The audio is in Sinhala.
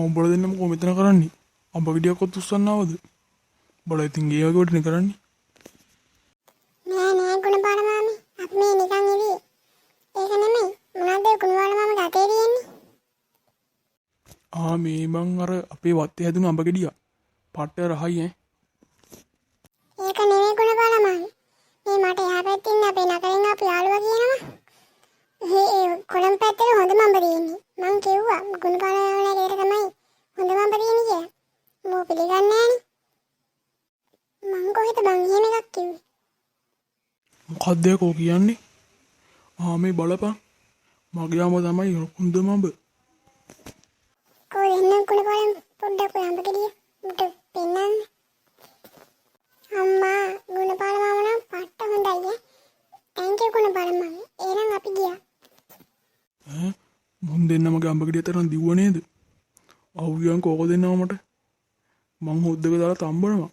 උඹලා දෙන්නම කොහොම මෙතන කරන්නේ? අඹ ගෙඩියක්වත් උස්සන්නවද? බල ඉතින් ගේ වගේ වටනේ කරන්නේ. නෑ ගුණපාල මාමි. අපි මේ නිකන් ඉවි. ඒක නෙමෙයි. මොනවද ගුණපාල මාමි ගතේ තියෙන්නේ? මේ මං අර අපේ වත්තේ හැදුණු අඹ ගෙඩිය. පට්ට රහයි ඈ. ඒක නෙමෙයි ගුණපාල මාමි. මේ මට එහා පැත්තේ ඉන්න අපේ නගරෙන් ආපු යාළුවා කියනවා. කොළඹ පැත්තේ හොඳම අඹ තියෙන්නේ. මං කිව්වා ගුණපාල මාමලා ගෙදර තමයි හොඳම අඹ තියෙන්නේ කියලා. මෝ පිළිගන්නේ නෑනේ. මං කොහෙද බං එහෙම එකක් කිව්වේ? මොකක්ද කෝ කියන්නේ? මේ බලපන්. මගේ අඹ තමයි හොඳම අඹ. කොහෙන්ද ගුණපාල පොඩ්ඩක් ඔය අඹ ගෙඩිය මට පෙන්නන්න. අම්මා ගුණපාල මාමා නම් පට්ට හොඳයි ඈ. thank you Gunapala මාමි. එහෙනම් අපි ගියා. මුන් දෙන්නමගේ අඹ ගෙඩිය තරම් දිව්ව නේද? අවුයන් කෝක දෙන්නව මට. මං හොද්දක දාලා තම්බනවා.